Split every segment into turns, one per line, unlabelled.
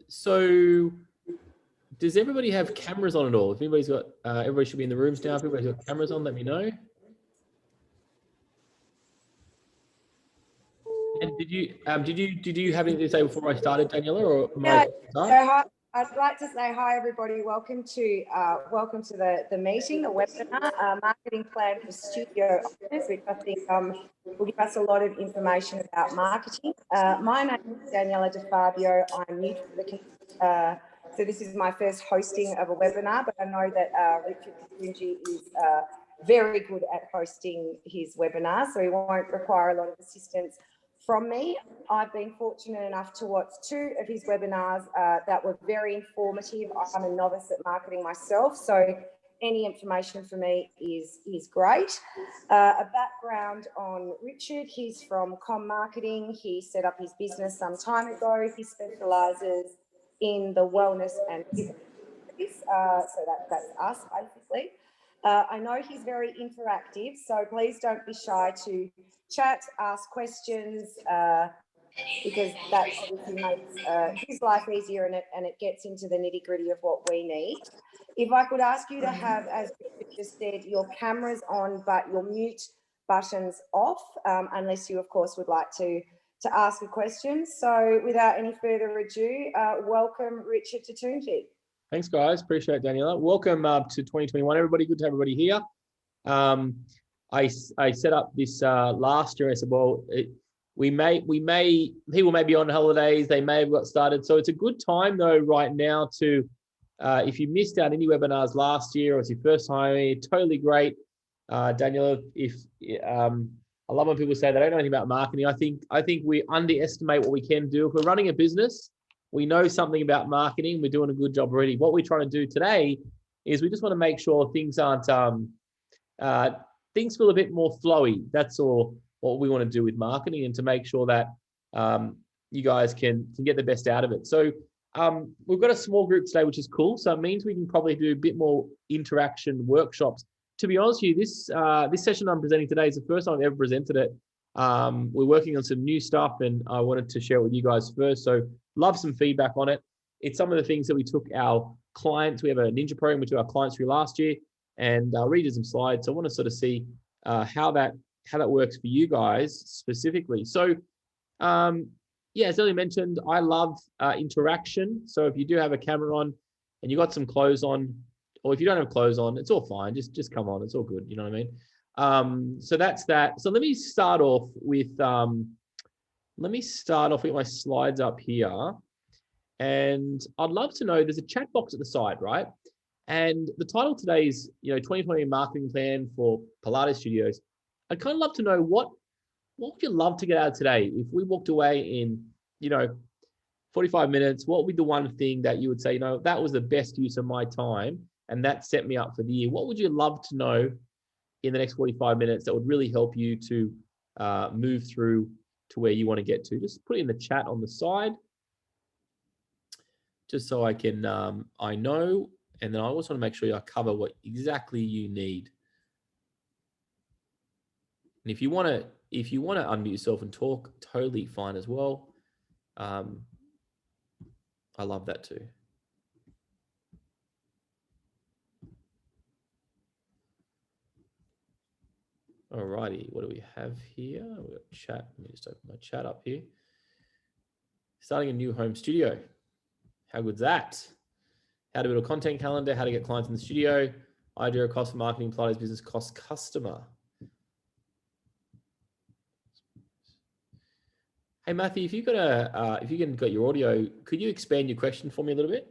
So does everybody have cameras on at all? If anybody's got, everybody should be in the rooms now. If everybody's got cameras on, let me know. And did you have anything to say before I started, Daniela, or am I
so I'd like to say hi, everybody. Welcome to the meeting, the webinar, marketing plan for studio owners, which I think will give us a lot of information about marketing. My name is Daniela DeFabio. I'm new to the so this is my first hosting of a webinar, but I know that Richard Katunji is very good at hosting his webinars, so he won't require a lot of assistance from me. I've been fortunate enough to watch 2 of his webinars that were very informative. I'm a novice at marketing myself, so any information for me is great. A background on Richard: he's from Com Marketing. He set up his business some time ago. He specialises in the wellness and fitness, so that's us basically. I know he's very interactive, so please don't be shy to chat, ask questions, because that obviously makes his life easier, and it gets into the nitty-gritty of what we need. If I could ask you to have, as Richard just said, your cameras on but your mute buttons off, unless you, of course, would like to ask a question. So without any further ado, welcome Richard Tatunji.
Thanks, guys. Appreciate it, Daniela. Welcome to 2021, everybody. Good to have everybody here. I set up this last year. I said, well, people may be on holidays. They may have got started. So it's a good time, though, right now to, if you missed out any webinars last year or it's your first time here, totally great. Daniela, I love when people say they don't know anything about marketing. I think we underestimate what we can do. If we're running a business, we know something about marketing. We're doing a good job already. What we're trying to do today is we just want to make sure things aren't, things feel a bit more flowy. That's all what we want to do with marketing, and to make sure that you guys can get the best out of it. So we've got a small group today, which is cool. So it means we can probably do a bit more interaction workshops. To be honest with you, this session I'm presenting today is the first time I've ever presented it. We're working on some new stuff, and I wanted to share it with you guys first. So love some feedback on it. It's some of the things that we took our clients. We have a ninja program we took our clients through last year, and I'll read you some slides. So I want to sort of see how that works for you guys specifically. So yeah, as Ellie mentioned, I love interaction. So if you do have a camera on and you got some clothes on, or if you don't have clothes on, it's all fine. Just come on. It's all good. You know what I mean? So that's that. So let me start off with my slides up here. And I'd love to know, there's a chat box at the side, right? And the title today is, 2020 marketing plan for Pilates studios. I'd kind of love to know what would you love to get out of today? If we walked away in, 45 minutes, what would be the one thing that you would say, that was the best use of my time, and that set me up for the year? What would you love to know in the next 45 minutes that would really help you to move through to where you want to get to? Just put it in the chat on the side, just so I can, I know, and then I also want to make sure I cover what exactly you need. And if you want to unmute yourself and talk, totally fine as well. I love that too. Alrighty, what do we have here? We've got chat. Let me just open my chat up here. Starting a new home studio. How good's that? How to build a content calendar, how to get clients in the studio, idea of cost for marketing, Pilates business cost customer. Hey Matthew, if you got your audio, could you expand your question for me a little bit?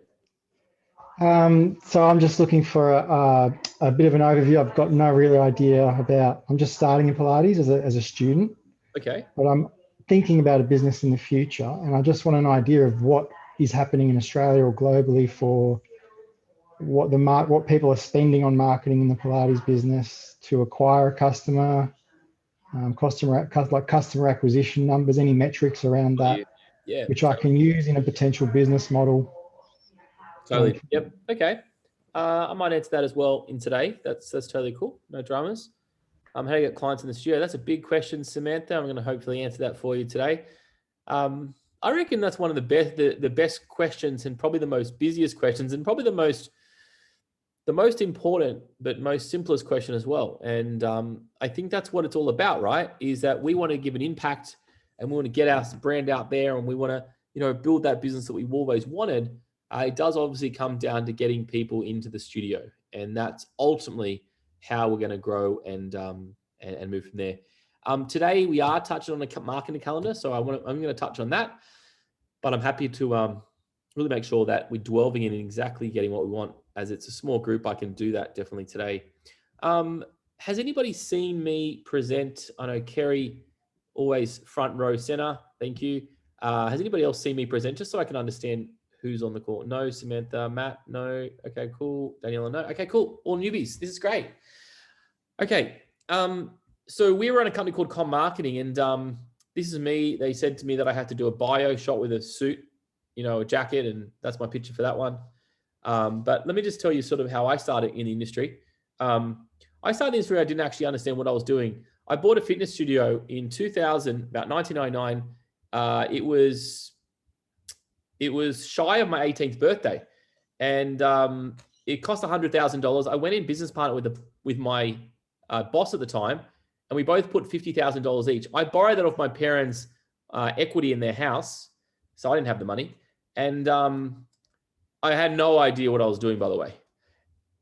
So I'm just looking for a bit of an overview. I've got no real idea about. I'm just starting in Pilates as a student.
Okay.
But I'm thinking about a business in the future, and I just want an idea of what is happening in Australia or globally for what people are spending on marketing in the Pilates business to acquire a customer. Customer acquisition numbers, any metrics around that, which I can use in a potential business model.
Totally. Yep. Okay. I might answer that as well in today. That's totally cool. No dramas. How to get clients in the studio? That's a big question, Samantha. I'm going to hopefully answer that for you today. I I reckon that's one of the best questions, and probably the most busiest questions, and probably the most important, but most simplest question as well. And I think that's what it's all about, right? Is that we want to give an impact, and we want to get our brand out there, and we want to, build that business that we've always wanted. It does obviously come down to getting people into the studio, and that's ultimately how we're going to grow and move from there. Today we are touching on a marketing calendar, so I'm going to touch on that, but I'm happy to really make sure that we're delving in exactly getting what we want. As it's a small group, I can do that definitely today. Has anybody seen me present? I know Kerry, always front row center. Thank you. Has anybody else seen me present, just so I can understand who's on the call? No. Samantha, Matt, no. Okay, cool. Daniela, no. Okay, cool. All newbies. This is great. Okay. So we run a company called Com Marketing, and this is me. They said to me that I had to do a bio shot with a suit, a jacket, and that's my picture for that one. But let me just tell you sort of how I started in the industry. I started in the industry, I didn't actually understand what I was doing. I bought a fitness studio in 2000, about 1999. It was shy of my 18th birthday, and it cost $100,000. I went in business partner with my boss at the time, and we both put $50,000 each. I borrowed that off my parents' equity in their house, so I didn't have the money, and I had no idea what I was doing, by the way.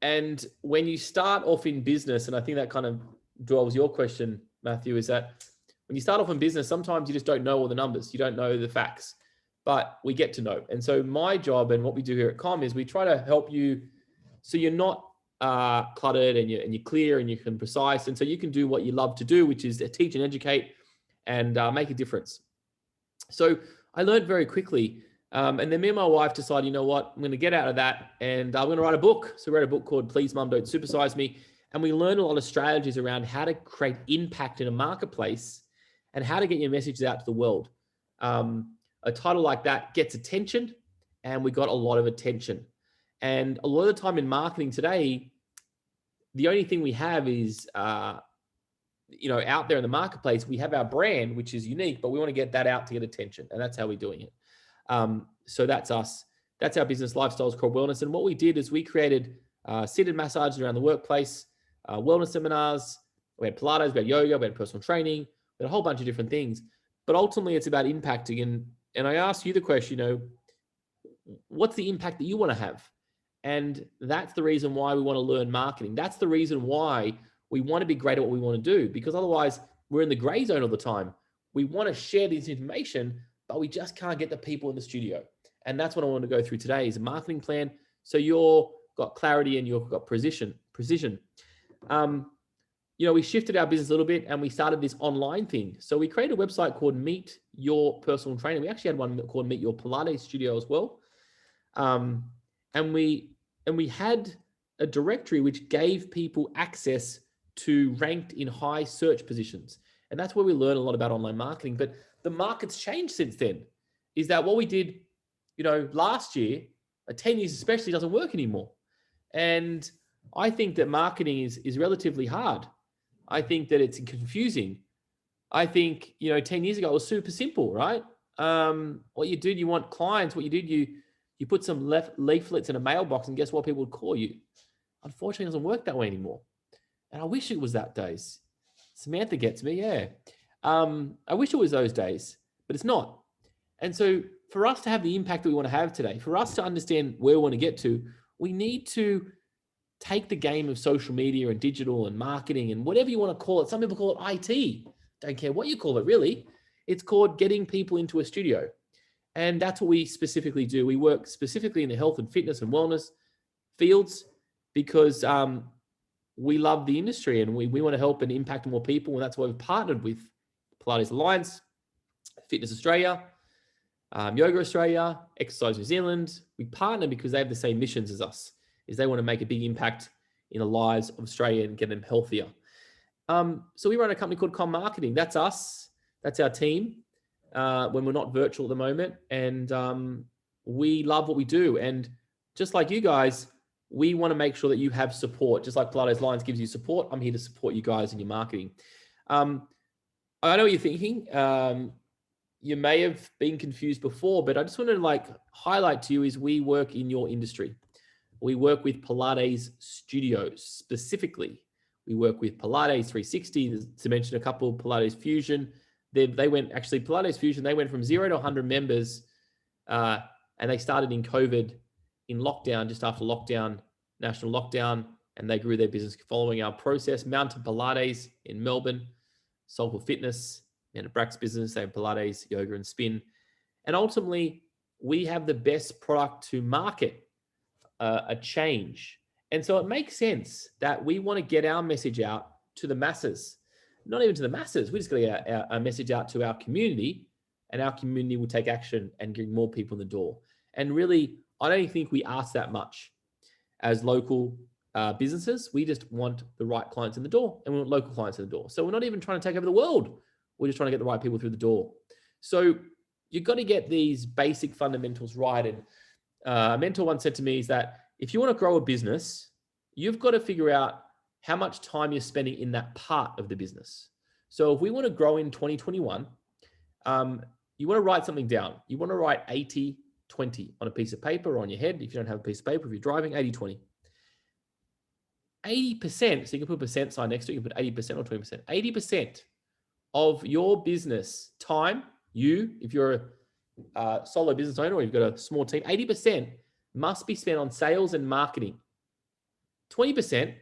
And when you start off in business, and I think that kind of dwells your question, Matthew, is that when you start off in business, sometimes you just don't know all the numbers. You don't know the facts, but we get to know. And so my job and what we do here at Com is we try to help you so you're not cluttered, and you're clear, and you can precise. And so you can do what you love to do, which is to teach and educate and make a difference. So I learned very quickly. And then me and my wife decided, you know what, I'm going to get out of that, and I'm going to write a book. So we wrote a book called Please Mum, Don't Supersize Me. And we learned a lot of strategies around how to create impact in a marketplace and how to get your messages out to the world. A title like that gets attention, and we got a lot of attention. And a lot of the time in marketing today, the only thing we have is, out there in the marketplace, we have our brand, which is unique, but we want to get that out to get attention. And that's how we're doing it. So that's us. That's our business lifestyle is called Wellness. And what we did is we created seated massages around the workplace, wellness seminars. We had Pilates, we had yoga, we had personal training, we had a whole bunch of different things. But ultimately, it's about impacting. And I asked you the question, what's the impact that you want to have? And that's the reason why we want to learn marketing. That's the reason why we want to be great at what we want to do, because otherwise we're in the gray zone all the time. We want to share this information, but we just can't get the people in the studio. And that's what I want to go through today is a marketing plan. So you've got clarity and you've got precision. We shifted our business a little bit, and we started this online thing. So we created a website called Meet Your Personal Trainer. We actually had one called Meet Your Pilates Studio as well. And we had a directory which gave people access to ranked in high search positions. And that's where we learn a lot about online marketing. But the market's changed since then. Is that what we did, last year, 10 years especially, doesn't work anymore. And I think that marketing is relatively hard. I think that it's confusing. I think, 10 years ago, it was super simple, right? What you did, you want clients. What you did, you put some leaflets in a mailbox, and guess what? People would call you. Unfortunately, it doesn't work that way anymore. And I wish it was that days. Samantha gets me, yeah. I wish it was those days, but it's not. And so for us to have the impact that we want to have today, for us to understand where we want to get to, we need to take the game of social media and digital and marketing and whatever you want to call it. Some people call it IT. Don't care what you call it, really. It's called getting people into a studio. And that's what we specifically do. We work specifically in the health and fitness and wellness fields because we love the industry, and we want to help and impact more people. And that's why we've partnered with Pilates Alliance, Fitness Australia, Yoga Australia, Exercise New Zealand. We partner because they have the same missions as us, is they want to make a big impact in the lives of Australia and get them healthier. So we run a company called Com Marketing. That's us. That's our team when we're not virtual at the moment. And we love what we do. And just like you guys, we want to make sure that you have support. Just like Pilates Alliance gives you support, I'm here to support you guys in your marketing. I know what you're thinking. you may have been confused before, but I just want to like highlight to you is we work in your industry. We work with Pilates studios specifically. We work with Pilates 360, to mention a couple, Pilates Fusion. They went, actually Pilates Fusion, they went from 0 to 100 members and they started in COVID, in lockdown, just after lockdown, national lockdown, and they grew their business following our process. Mountain Pilates in Melbourne, Soulful Fitness, and Brack's business, they have Pilates, yoga, and spin. And ultimately, we have the best product to market a change. And so it makes sense that we want to get our message out to the masses, not even to the masses. We're just going to get our message out to our community, and our community will take action and bring more people in the door. And really, I don't think we ask that much as local businesses. We just want the right clients in the door, and we want local clients in the door. So we're not even trying to take over the world. We're just trying to get the right people through the door. So you've got to get these basic fundamentals right. And a mentor once said to me is that if you want to grow a business, you've got to figure out how much time you're spending in that part of the business. So if we want to grow in 2021, you want to write something down. You want to write 80-20 on a piece of paper or on your head. If you don't have a piece of paper, if you're driving, 80-20. 80%, so you can put a percent sign next to it, you can put 80% or 20%. 80% of your business time, if you're a solo business owner or you've got a small team, 80% must be spent on sales and marketing. 20%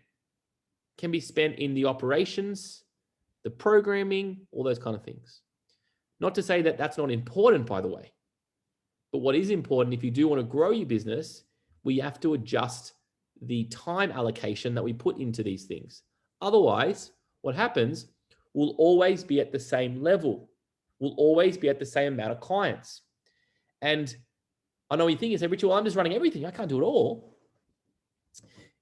can be spent in the operations, the programming, all those kind of things. Not to say that that's not important, by the way. But what is important, if you do want to grow your business, we have to adjust the time allocation that we put into these things. Otherwise, what happens, we'll always be at the same level. We'll always be at the same amount of clients. And I know you think, is Richard, well, I'm just running everything. I can't do it all.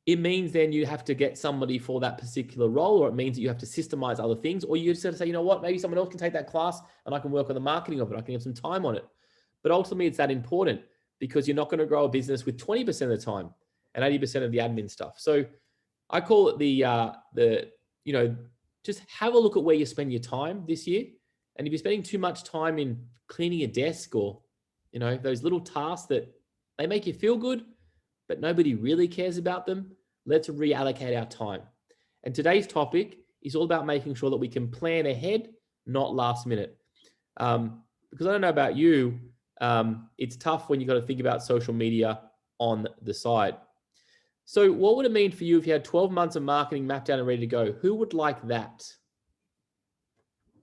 It means then you have to get somebody for that particular role, or it means that you have to systemize other things, or you just have to say, you know what, maybe someone else can take that class and I can work on the marketing of it. I can have some time on it. But ultimately, it's that important because you're not going to grow a business with 20% of the time and 80% of the admin stuff. So I call it just have a look at where you spend your time this year. And if you're spending too much time in cleaning a desk or, those little tasks that they make you feel good, but nobody really cares about them, let's reallocate our time. And today's topic is all about making sure that we can plan ahead, not last minute. Because I don't know about you, it's tough when you got to think about social media on the side. So what would it mean for you if you had 12 months of marketing mapped out and ready to go? Who would like that?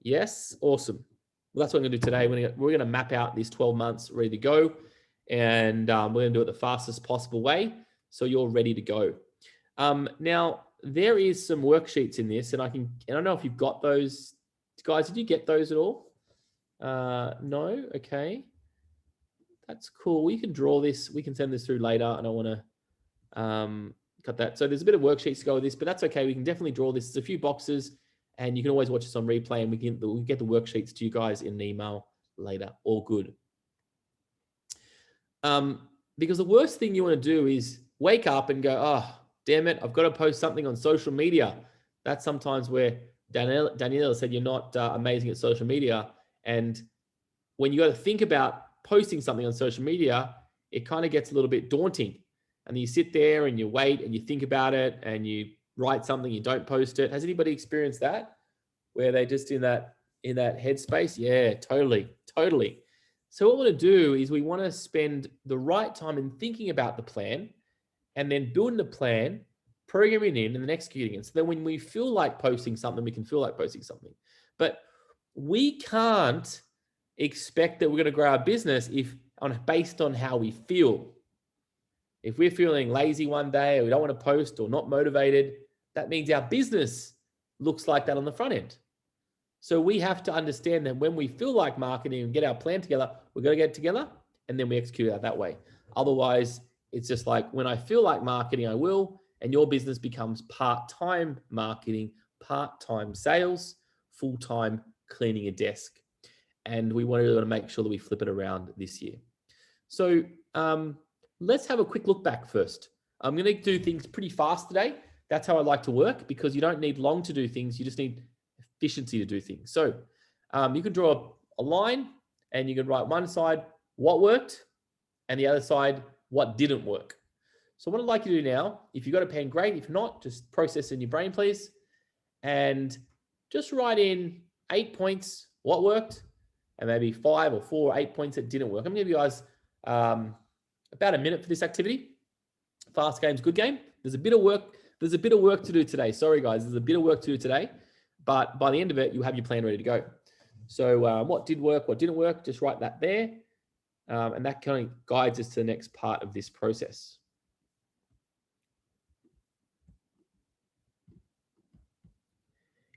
Yes? Awesome. Well, that's what I'm going to do today. We're going to map out these 12 months ready to go. And we're going to do it the fastest possible way so you're ready to go. Now, there is some worksheets in this, and I don't know if you've got those. Guys, did you get those at all? No? Okay. That's cool. We can draw this. We can send this through later. I don't want to cut that. So there's a bit of worksheets to go with this, but that's okay. We can definitely draw this. There's a few boxes, and you can always watch this on replay, and we can get the worksheets to you guys in an email later. All good. Because the worst thing you want to do is wake up and go, oh, damn it, I've got to post something on social media. That's sometimes where Daniela said you're not amazing at social media. And when you got to think about posting something on social media, it kind of gets a little bit daunting. And then you sit there and you wait and you think about it and you write something, you don't post it. Has anybody experienced that? Where they just in that headspace? Yeah, totally. So what we want to do is we want to spend the right time in thinking about the plan and then building the plan, programming in, and then executing it. So then when we feel like posting something, we can feel like posting something. But we can't expect that we're going to grow our business based on how we feel. If we're feeling lazy one day or we don't want to post or not motivated, that means our business looks like that on the front end. So we have to understand that when we feel like marketing and get our plan together, we're going to get it together and then we execute it that way. Otherwise, it's just like when I feel like marketing, I will, and your business becomes part-time marketing, part-time sales, full-time cleaning a desk. And we want to make sure that we flip it around this year. So let's have a quick look back first. I'm going to do things pretty fast today. That's how I like to work because you don't need long to do things. You just need efficiency to do things. So you can draw a line and you can write one side what worked and the other side what didn't work. So what I'd like you to do now, if you've got a pen, great. If not, just process in your brain, please. And just write in 8 points what worked and maybe 5 or 4 or 8 points that didn't work. I'm going to give you guys about a minute for this activity. Fast game's good game. There's a bit of work. There's a bit of work to do today. Sorry, guys. There's a bit of work to do today. But by the end of it, you have your plan ready to go. So what did work, what didn't work, just write that there. And that kind of guides us to the next part of this process.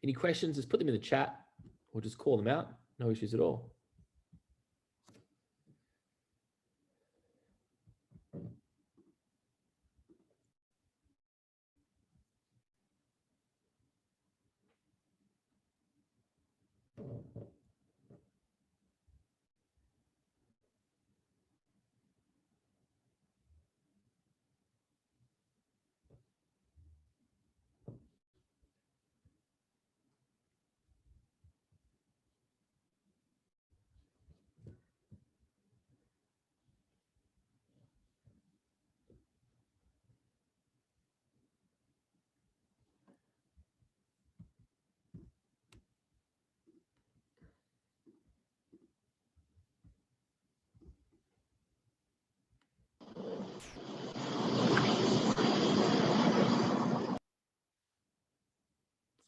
Any questions, just put them in the chat or just call them out. No issues at all.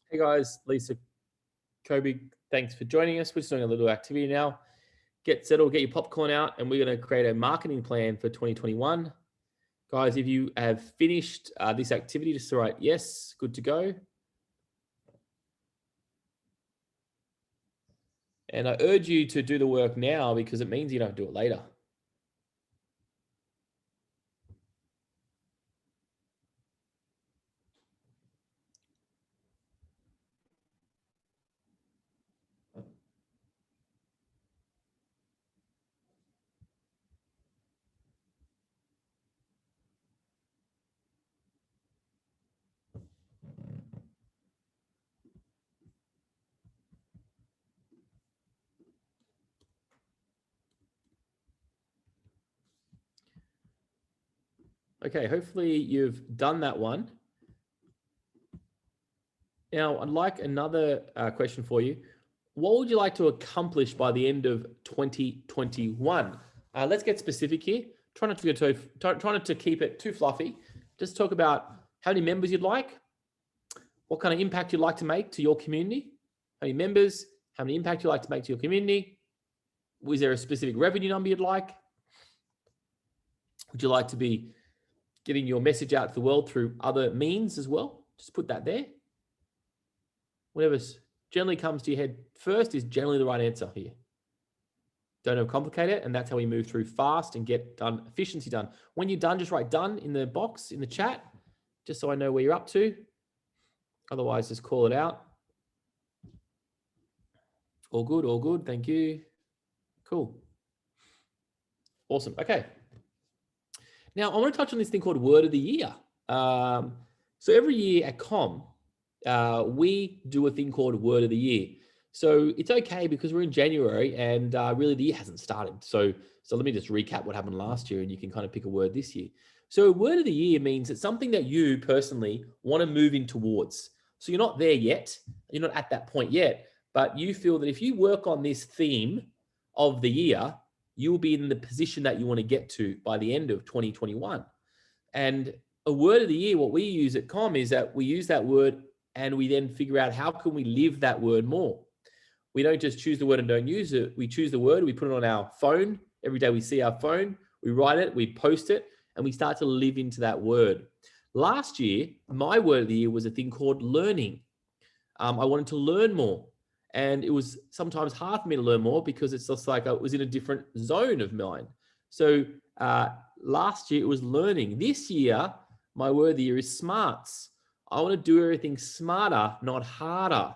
Hey guys, Lisa, Kobe, thanks for joining us. We're just doing a little activity now. Get settled, get your popcorn out, and we're going to create a marketing plan for 2021. Guys, if you have finished this activity, just write yes, good to go. And I urge you to do the work now because it means you don't do it later. Okay, hopefully you've done that one. Now, I'd like another question for you. What would you like to accomplish by the end of 2021? Let's get specific here. Try not to keep it too fluffy. Just talk about how many members you'd like, what kind of impact you'd like to make to your community, how many members, how many impact you'd like to make to your community. Was there a specific revenue number you'd like? Would you like to be getting your message out to the world through other means as well? Just put that there. Whatever generally comes to your head first is generally the right answer here. Don't overcomplicate it, and that's how we move through fast and get done, efficiency done. When you're done, just write done in the box, in the chat, just so I know where you're up to. Otherwise, just call it out. All good, thank you. Cool. Awesome, okay. Now, I want to touch on this thing called Word of the Year. So every year at COM, we do a thing called Word of the Year. So it's okay because we're in January and really the year hasn't started. So let me just recap what happened last year and you can kind of pick a word this year. So Word of the Year means it's something that you personally want to move in towards. So you're not there yet. You're not at that point yet, but you feel that if you work on this theme of the year, you will be in the position that you want to get to by the end of 2021. And a word of the year, what we use at COM is that we use that word and we then figure out how can we live that word more. We don't just choose the word and don't use it. We choose the word, we put it on our phone. Every day we see our phone, we write it, we post it, and we start to live into that word. Last year, my word of the year was a thing called learning. I wanted to learn more. And it was sometimes hard for me to learn more because it's just like I was in a different zone of mine. So last year it was learning. This year, my word of the year is smarts. I want to do everything smarter, not harder.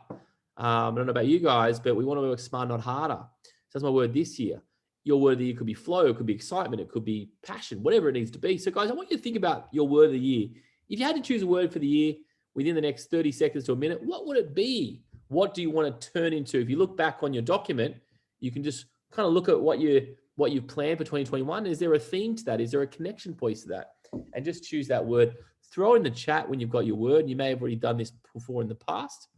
I don't know about you guys, but we want to work smarter, not harder. So that's my word this year. Your word of the year could be flow, it could be excitement, it could be passion, whatever it needs to be. So guys, I want you to think about your word of the year. If you had to choose a word for the year within the next 30 seconds to a minute, what would it be? What do you want to turn into? If you look back on your document, you can just kind of look at what you've planned for 2021. Is there a theme to that? Is there a connection point to that? And just choose that word. Throw in the chat when you've got your word. You may have already done this before in the past.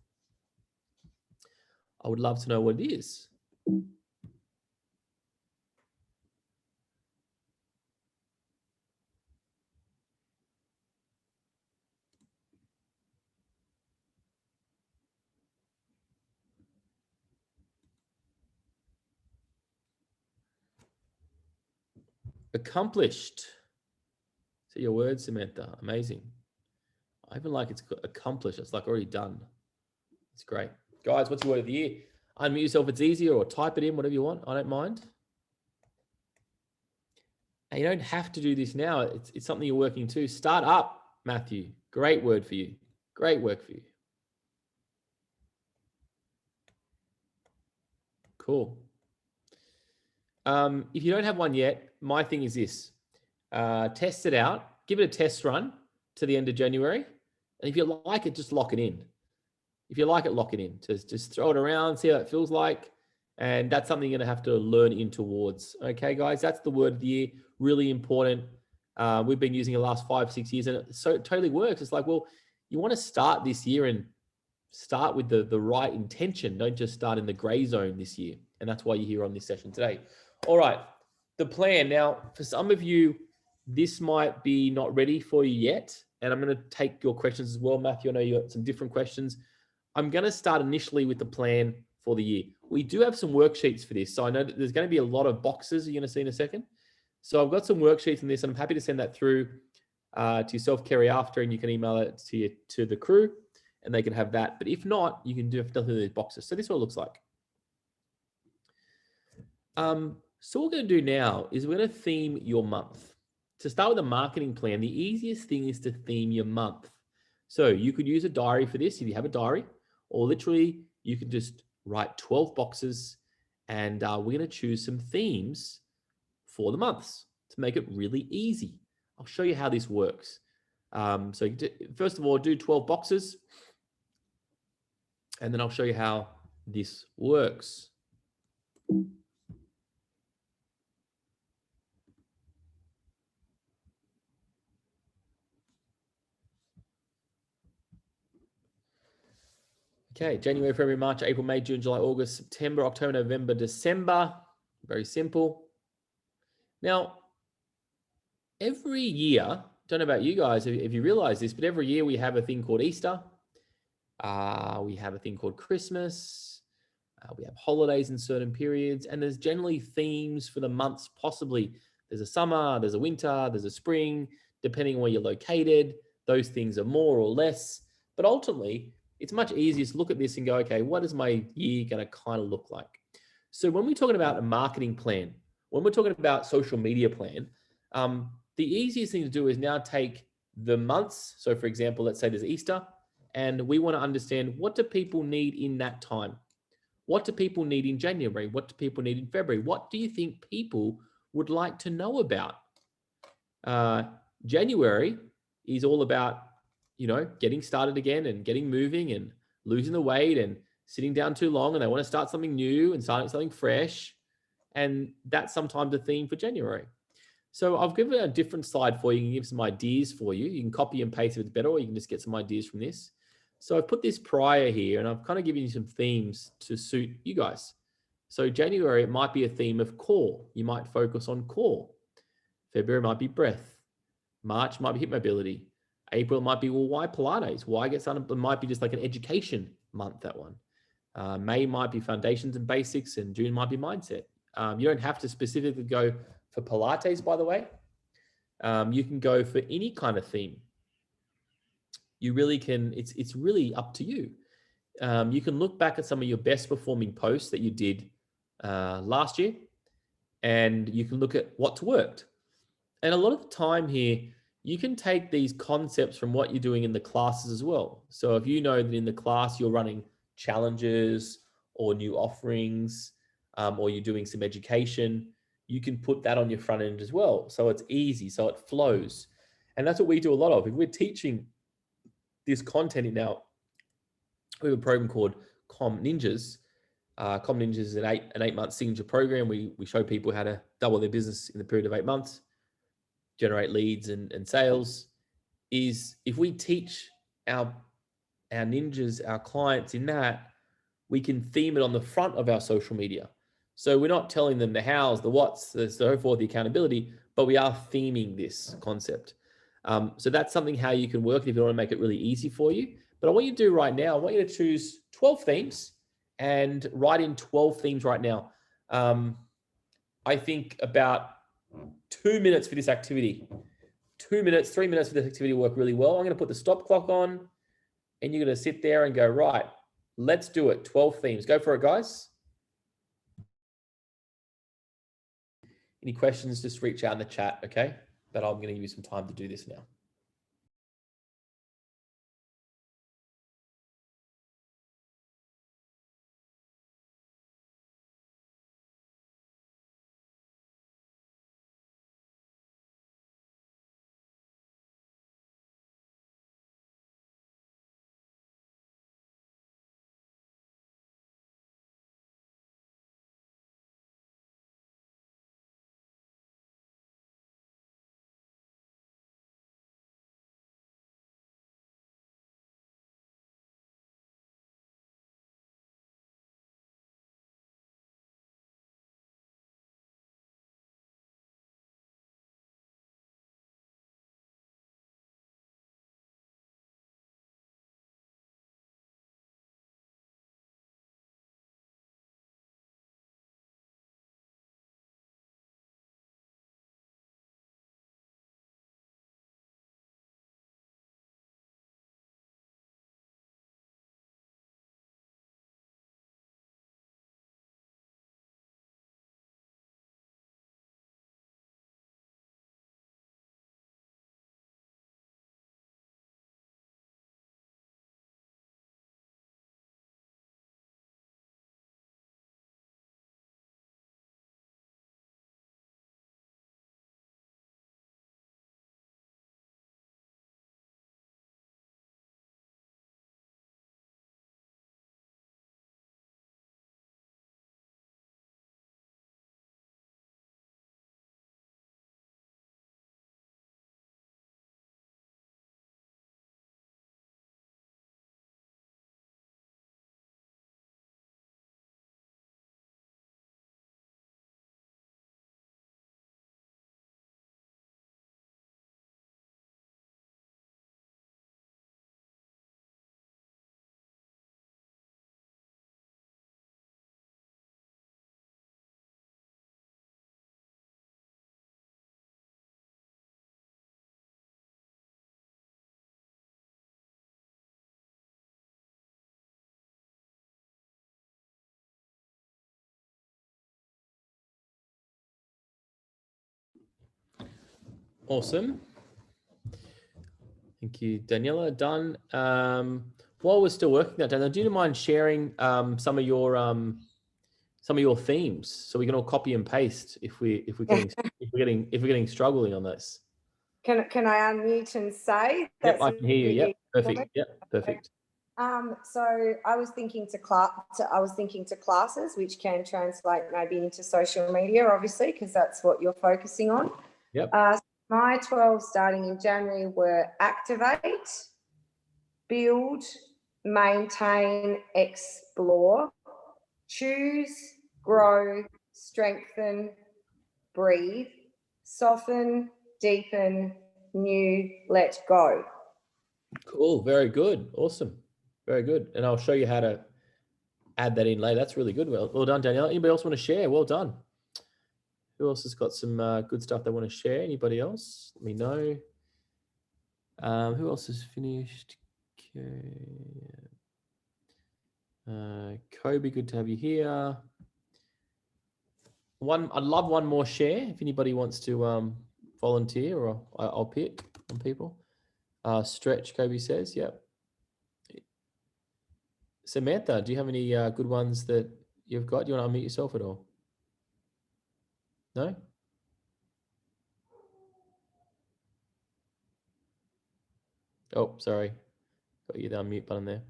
I would love to know what it is. Accomplished. See your word, Samantha. Amazing. I even like it's accomplished. It's like already done. It's great. Guys, what's your word of the year? Unmute yourself. It's easier, or type it in, whatever you want. I don't mind. And you don't have to do this now. It's something you're working to. Start up, Matthew. Great word for you. Great work for you. Cool. If you don't have one yet, my thing is this. Test it out. Give it a test run to the end of January. And if you like it, just lock it in. If you like it, lock it in. Just throw it around, see how it feels like. And that's something you're going to have to learn in towards. Okay, guys, that's the word of the year. Really important. We've been using it the last 5-6 years, and it totally works. It's like, well, you want to start this year and start with the right intention. Don't just start in the gray zone this year. And that's why you're here on this session today. All right, the plan. Now, for some of you, this might be not ready for you yet. And I'm going to take your questions as well. Matthew, I know you got some different questions. I'm going to start initially with the plan for the year. We do have some worksheets for this. So I know that there's going to be a lot of boxes you're going to see in a second. So I've got some worksheets in this, and I'm happy to send that through to yourself, Kerry, after, and you can email it to the crew, and they can have that. But if not, you can do definitely these boxes. So this is what it looks like. So what we're going to do now is we're going to theme your month. To start with a marketing plan, the easiest thing is to theme your month. So you could use a diary for this if you have a diary, or literally you can just write 12 boxes, and we're going to choose some themes for the months to make it really easy. I'll show you how this works. So you do, first of all, do 12 boxes, and then I'll show you how this works. Okay, January, February, March, April, May, June, July, August, September, October, November, December. Very simple. Now, every year, don't know about you guys, if you realize this, but every year we have a thing called Easter. We have a thing called Christmas. We have holidays in certain periods, and there's generally themes for the months, possibly. There's a summer, there's a winter, there's a spring, depending on where you're located. Those things are more or less, but ultimately, it's much easier to look at this and go, okay, what is my year going to kind of look like? So when we're talking about a marketing plan, when we're talking about social media plan, the easiest thing to do is now take the months. So for example, let's say there's Easter, and we want to understand, what do people need in that time? What do people need in January? What do people need in February? What do you think people would like to know about? January is all about, getting started again and getting moving and losing the weight and sitting down too long, and they want to start something new and starting something fresh. And that's sometimes the theme for January. So I've given a different slide for you. You can give some ideas for you. You can copy and paste if it's better, or you can just get some ideas from this. So I've put this prior here, and I've kind of given you some themes to suit you guys. So January, it might be a theme of core. You might focus on core. February might be breath. March might be hip mobility. April might be, well, why Pilates? Why get started? It might be just like an education month, that one. May might be foundations and basics, and June might be mindset. You don't have to specifically go for Pilates, by the way. You can go for any kind of theme. You really can, it's really up to you. You can look back at some of your best performing posts that you did last year, and you can look at what's worked. And a lot of the time here, you can take these concepts from what you're doing in the classes as well. So if you know that in the class you're running challenges or new offerings, or you're doing some education, you can put that on your front end as well. So it's easy, so it flows. And that's what we do a lot of. If we're teaching this content in we have a program called Com Ninjas. Common Ninjas is an 8-month signature program. We show people how to double their business in the period of 8 months, generate leads and sales. Is if we teach our ninjas, our clients in that, we can theme it on the front of our social media. So we're not telling them the hows, the whats, the so forth, the accountability, but we are theming this concept. So that's something how you can work if you want to make it really easy for you. But I want you to do right now, I want you to choose 12 themes and write in 12 themes right now. I think about 2 minutes for this activity. 2 minutes, 3 minutes for this activity work really well. I'm going to put the stop clock on and you're going to sit there and go, right, let's do it. 12 themes. Go for it, guys. Any questions, just reach out in the chat, okay? But I'm going to give you some time to do this now. Awesome. Thank you, Daniela. Done. While we're still working that, Daniela, do you mind sharing some of your themes so we can all copy and paste if we're getting struggling on this?
Can I unmute and say?
Yep, I can hear you. Yep, perfect. Yep, perfect.
So I was thinking to classes, which can translate maybe into social media, obviously, because that's what you're focusing on.
Yep.
My 12 starting in January were activate, build, maintain, explore, choose, grow, strengthen, breathe, soften, deepen, new, let go.
Cool. Very good. Awesome. Very good. And I'll show you how to add that in later. That's really good. Well done, Danielle. Anybody else want to share? Well done. Who else has got some good stuff they want to share? Anybody else? Let me know. Who else has finished? Kobe, good to have you here. I'd love one more share if anybody wants to volunteer, or I'll pick on people. Stretch, Kobe says, yep. Samantha, do you have any good ones that you've got? Do you want to unmute yourself at all? No? Oh, sorry. Got you the unmute button there.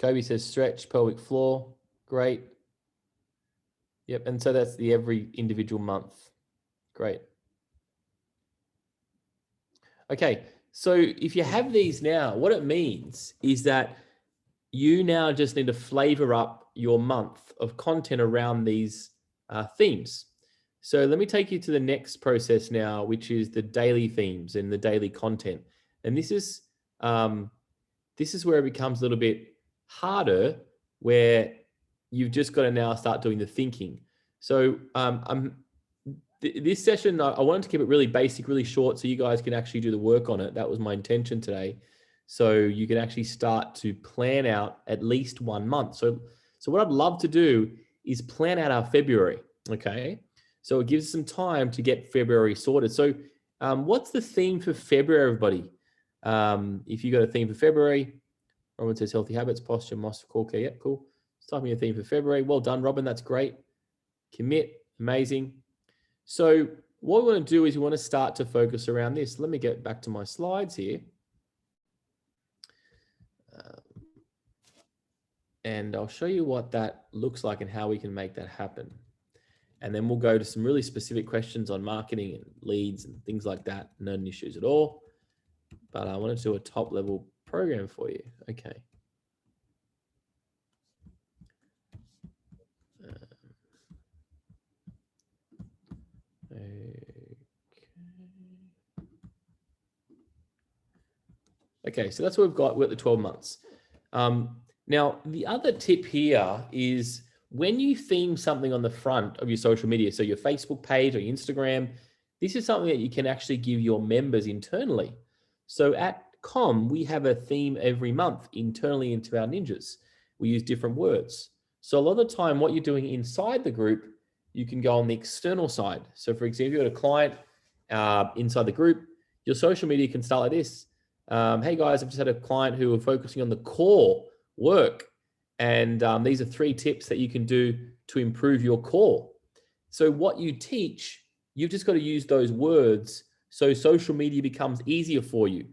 Kobe says stretch, pelvic floor. Great. Yep. And so that's the every individual month. Great. Okay. So if you have these now, what it means is that you now just need to flavor up your month of content around these themes. So let me take you to the next process now, which is the daily themes and the daily content. And this is where it becomes a little bit harder, where you've just got to now start doing the thinking. So this session, I wanted to keep it really basic, really short, so you guys can actually do the work on it. That was my intention today. So you can actually start to plan out at least 1 month. So what I'd love to do is plan out our February, okay? So it gives us some time to get February sorted. So what's the theme for February, everybody? If you got a theme for February, Robin says healthy habits, posture, muscle, core care. Yep, cool. Let's type in a theme for February. Well done, Robin. That's great. Commit, amazing. So what we want to do is we want to start to focus around this. Let me get back to my slides here. And I'll show you what that looks like and how we can make that happen. And then we'll go to some really specific questions on marketing and leads and things like that. No issues at all. But I want to do a top level program for you. Okay. Okay, so that's what we've got. We're at the 12 months. Now, the other tip here is when you theme something on the front of your social media, so your Facebook page or your Instagram, this is something that you can actually give your members internally. So at Com, we have a theme every month internally into our ninjas. We use different words. So a lot of the time, what you're doing inside the group, you can go on the external side. So for example, you've got a client inside the group, your social media can start like this. Hey guys, I've just had a client who are focusing on the core work. And these are 3 tips that you can do to improve your core. So what you teach, you've just got to use those words so social media becomes easier for you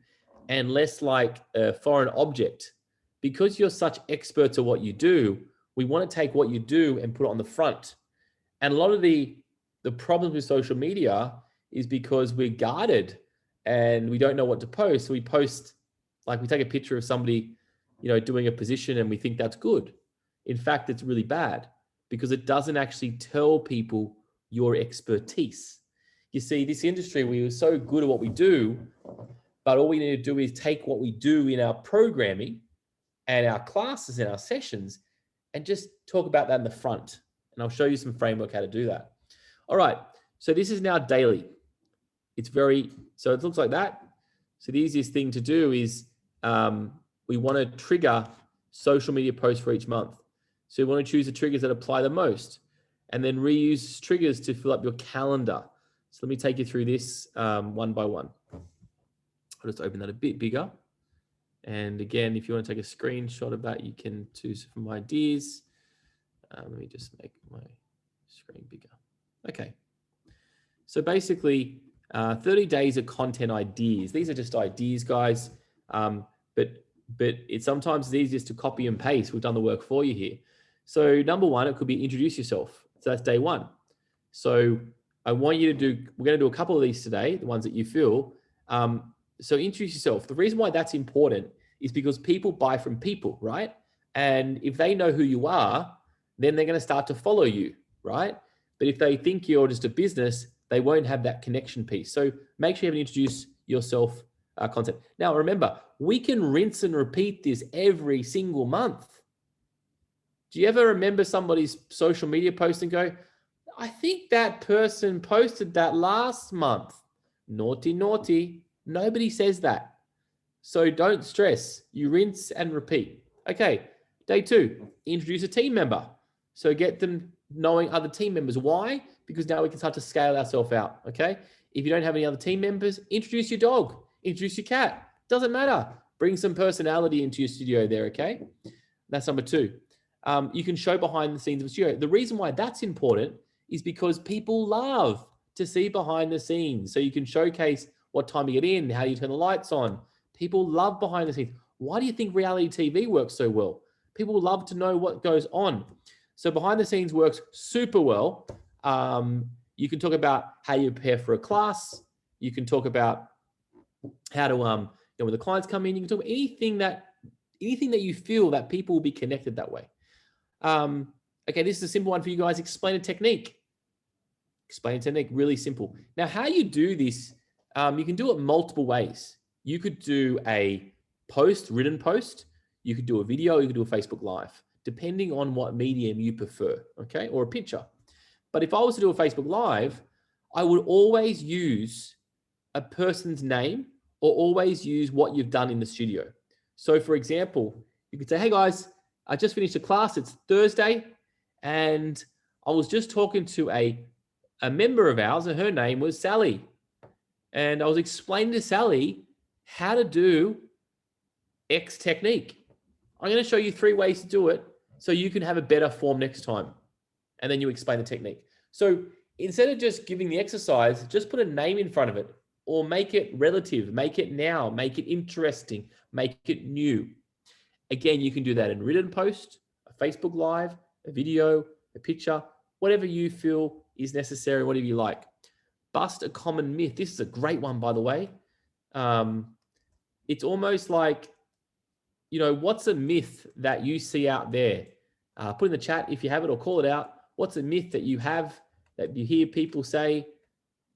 and less like a foreign object. Because you're such experts at what you do, we want to take what you do and put it on the front. And a lot of the problems with social media is because we're guarded and we don't know what to post. So we post, like we take a picture of somebody, doing a position and we think that's good. In fact, it's really bad because it doesn't actually tell people your expertise. You see, this industry, we are so good at what we do, but all we need to do is take what we do in our programming and our classes and our sessions and just talk about that in the front. And I'll show you some framework how to do that. All right, so this is now daily. So it looks like that. So the easiest thing to do is we want to trigger social media posts for each month. So you want to choose the triggers that apply the most and then reuse triggers to fill up your calendar. So let me take you through this one by one. I'll just open that a bit bigger. And again, if you want to take a screenshot of that, you can choose some ideas. Let me just make my screen bigger. Okay. So basically, 30 days of content ideas. These are just ideas, guys. But it's sometimes easiest to copy and paste. We've done the work for you here. So number 1, it could be introduce yourself. So that's day 1. So I want you to we're going to do a couple of these today, the ones that you feel. So introduce yourself. The reason why that's important is because people buy from people, right? And if they know who you are, then they're going to start to follow you, right? But if they think you're just a business, they won't have that connection piece. So make sure you have an introduce yourself concept. Now, remember, we can rinse and repeat this every single month. Do you ever remember somebody's social media post and go, I think that person posted that last month? Naughty, naughty. Nobody says that. So don't stress. You rinse and repeat. Okay, day 2, introduce a team member. So get them knowing other team members. Why? Because now we can start to scale ourselves out, okay? If you don't have any other team members, introduce your dog, introduce your cat. Doesn't matter. Bring some personality into your studio there, okay? That's number 2. You can show behind the scenes of a studio. The reason why that's important is because people love to see behind the scenes. So you can showcase what time you get in, how you turn the lights on. People love behind the scenes. Why do you think reality TV works so well? People love to know what goes on. So behind the scenes works super well. You can talk about how you prepare for a class. You can talk about how to, when the clients come in, you can talk about anything that you feel that people will be connected that way. Okay, this is a simple one for you guys. Explain a technique. Explain a technique, really simple. Now, how you do this, you can do it multiple ways. You could do a written post. You could do a video. You could do a Facebook Live, depending on what medium you prefer, okay, or a picture. But if I was to do a Facebook Live, I would always use a person's name or always use what you've done in the studio. So for example, you could say, hey guys, I just finished a class. It's Thursday. And I was just talking to a member of ours, and her name was Sally. And I was explaining to Sally how to do X technique. I'm going to show you 3 ways to do it so you can have a better form next time. And then you explain the technique. So instead of just giving the exercise, just put a name in front of it, or make it relative, make it now, make it interesting, make it new. Again, you can do that in written post, a Facebook Live, a video, a picture, whatever you feel is necessary, whatever you like. Bust a common myth. This is a great one, by the way. It's almost like, what's a myth that you see out there? Put in the chat if you have it, or call it out. What's a myth that you have that you hear people say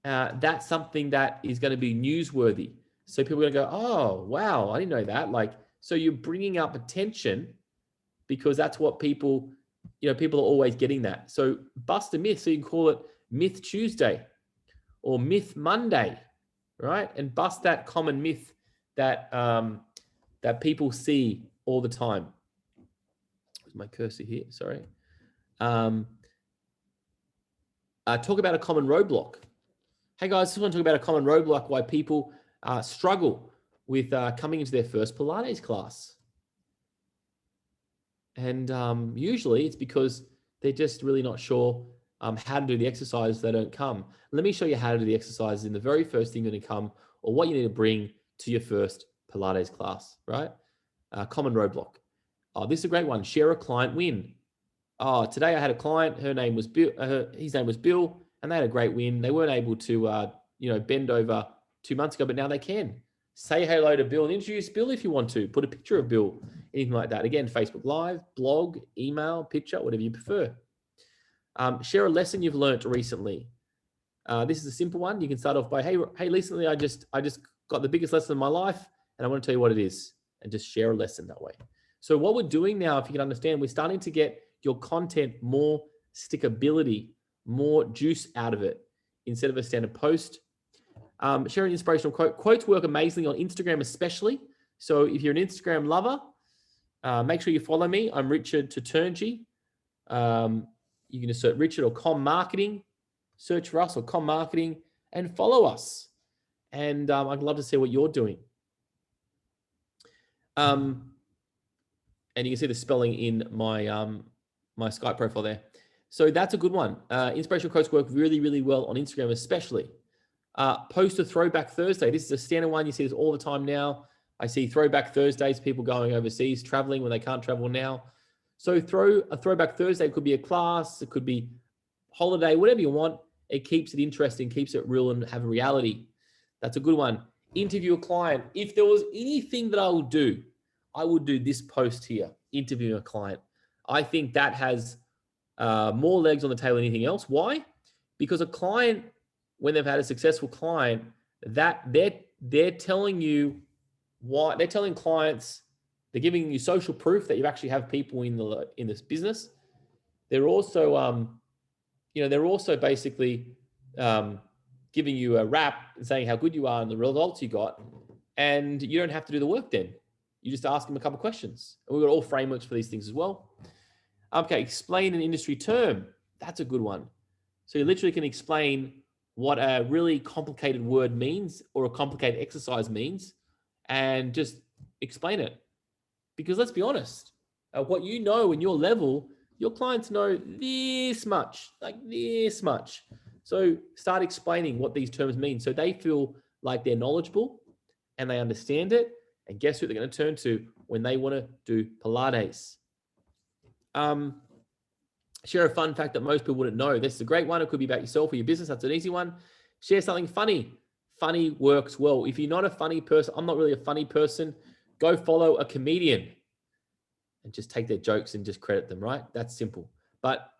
that's something that is going to be newsworthy? So people are going to go, oh, wow, I didn't know that. So you're bringing up attention because that's what people are always getting that. So bust a myth. So you can call it Myth Tuesday or Myth Monday, right? And bust that common myth that that people see all the time. Where's my cursor here? Sorry. Talk about a common roadblock. Hey guys, I just want to talk about a common roadblock why people struggle with coming into their first Pilates class. And usually it's because they're just really not sure how to do the exercises. They don't come. Let me show you how to do the exercises in the very first thing going to come, or what you need to bring to your first Pilates class, right? Common roadblock. Oh, this is a great one. Share a client win. Oh, today I had a client. Her name was Bill. His name was Bill, and they had a great win. They weren't able to, bend over 2 months ago, but now they can. Say hello to Bill and introduce Bill if you want to. Put a picture of Bill, anything like that. Again, Facebook Live, blog, email, picture, whatever you prefer. Share a lesson you've learnt recently. This is a simple one. You can start off by, hey, recently I just got the biggest lesson of my life, and I want to tell you what it is, and just share a lesson that way. So what we're doing now, if you can understand, we're starting to get your content more stickability, more juice out of it instead of a standard post. Share an inspirational quote. Quotes work amazingly on Instagram, especially. So if you're an Instagram lover, make sure you follow me. I'm Richard Tuturgi. You can just search Richard or Com Marketing. Search for us or Com Marketing and follow us. And I'd love to see what you're doing. And you can see the spelling in my my Skype profile there. So that's a good one. Inspirational quotes work really, really well on Instagram, especially. Post a Throwback Thursday. This is a standard one. You see this all the time now. I see Throwback Thursdays, people going overseas, traveling when they can't travel now. So throw a Throwback Thursday. It could be a class. It could be holiday, whatever you want. It keeps it interesting, keeps it real and have a reality. That's a good one. Interview a client. If there was anything that I would do this post here, interviewing a client. I think that has more legs on the table than anything else. Why? Because a client, when they've had a successful client, that they're telling you why. They're telling clients, they're giving you social proof that you actually have people in this business. They're also they're also basically giving you a rap and saying how good you are and the results you got, and you don't have to do the work then. You just ask them a couple of questions. And we've got all frameworks for these things as well. Okay, explain an industry term. That's a good one. So you literally can explain what a really complicated word means or a complicated exercise means and just explain it. Because let's be honest, what you know in your level, your clients know this much, like this much. So start explaining what these terms mean so they feel like they're knowledgeable and they understand it. And guess who they're going to turn to when they want to do Pilates? Share a fun fact that most people wouldn't know. This is a great one. It could be about yourself or your business. That's an easy one. Share something funny. Funny works well. If you're not a funny person, I'm not really a funny person, go follow a comedian and just take their jokes and just credit them, right? That's simple. But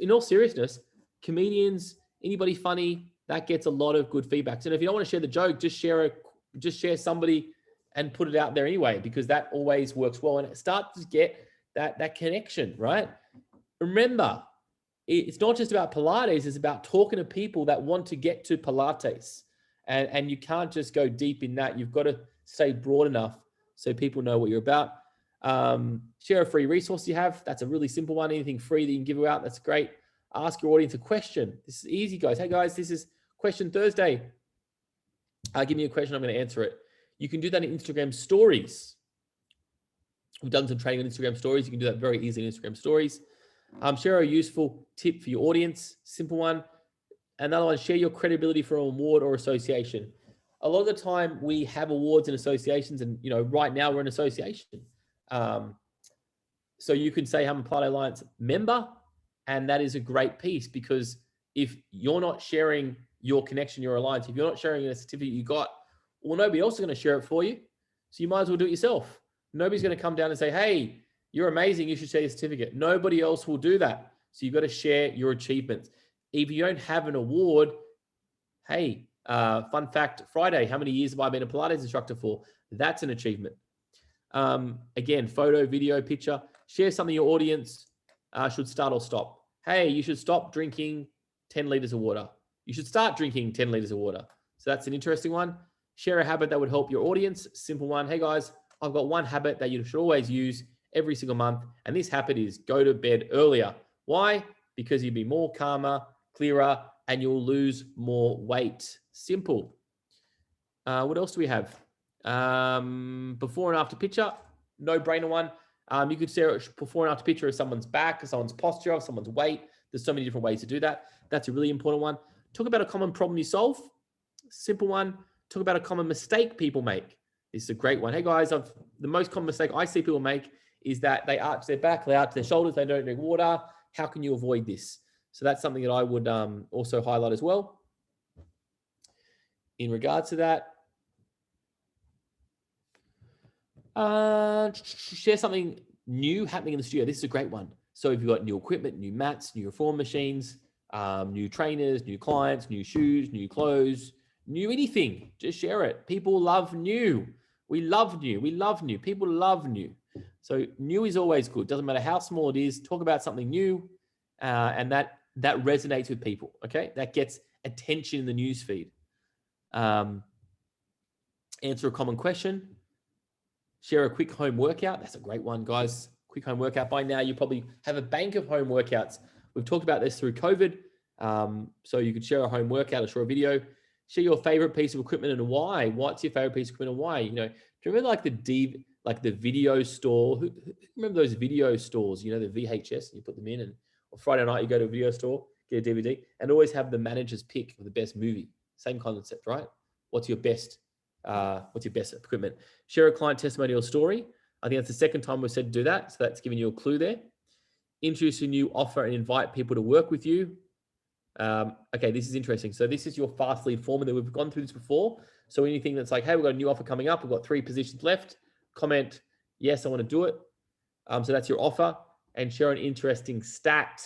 in all seriousness, comedians, anybody funny, that gets a lot of good feedback. And if you don't want to share the joke, just share somebody and put it out there anyway, because that always works well. And it starts to get that connection, right? Remember, it's not just about Pilates, it's about talking to people that want to get to Pilates. And you can't just go deep in that. You've got to stay broad enough so people know what you're about. Share a free resource you have. That's a really simple one. Anything free that you can give out, that's great. Ask your audience a question. This is easy, guys. Hey, guys, this is Question Thursday. Give me a question, I'm going to answer it. You can do that in Instagram stories. We've done some training on Instagram stories. You can do that very easily in Instagram stories. Share a useful tip for your audience. Simple one. Another one, share your credibility for an award or association. A lot of the time we have awards and associations, and right now we're an association. So you can say I'm a Pilates Alliance member, and that is a great piece, because if you're not sharing your connection, your alliance, if you're not sharing a certificate you got, well, nobody else is going to share it for you. So you might as well do it yourself. Nobody's going to come down and say, hey, you're amazing, you should share your certificate. Nobody else will do that. So you've got to share your achievements. If you don't have an award, hey, fun fact, Friday, how many years have I been a Pilates instructor for? That's an achievement. Again, photo, video, picture, share something your audience should start or stop. Hey, you should stop drinking 10 liters of water. You should start drinking 10 liters of water. So that's an interesting one. Share a habit that would help your audience. Simple one. Hey guys, I've got one habit that you should always use every single month. And this habit is go to bed earlier. Why? Because you'll be more calmer, clearer, and you'll lose more weight. Simple. What else do we have? Before and after picture, no brainer one. You could share a before and after picture of someone's back, of someone's posture, of someone's weight. There's so many different ways to do that. That's a really important one. Talk about a common problem you solve. Simple one. Talk about a common mistake people make. This is a great one. Hey guys, the most common mistake I see people make is that they arch their back, they arch their shoulders, they don't drink water. How can you avoid this? So that's something that I would also highlight as well. In regards to that, share something new happening in the studio. This is a great one. So if you've got new equipment, new mats, new reform machines, new trainers, new clients, new shoes, new clothes, new anything, just share it. People love new. We love new. We love new. People love new. So new is always good. Doesn't matter how small it is. Talk about something new, and that resonates with people. Okay, that gets attention in the news feed. Answer a common question. Share a quick home workout. That's a great one, guys. Quick home workout. By now, you probably have a bank of home workouts. We've talked about this through COVID. So you could share a home workout or share a video. Share your favorite piece of equipment and why. What's your favorite piece of equipment and why? Do you remember like the video store? Who remember those video stores? The VHS, you put them in, and on Friday night you go to a video store, get a DVD, and always have the manager's pick of the best movie. Same concept, right? What's your best equipment? Share a client testimonial story. I think that's the second time we've said to do that. So that's giving you a clue there. Introduce a new offer and invite people to work with you. Okay, this is interesting. So this is your fast lead format that we've gone through this before. So anything that's like, hey, we've got a new offer coming up. We've got 3 positions left. Comment, yes, I want to do it. So that's your offer. And share an interesting stat.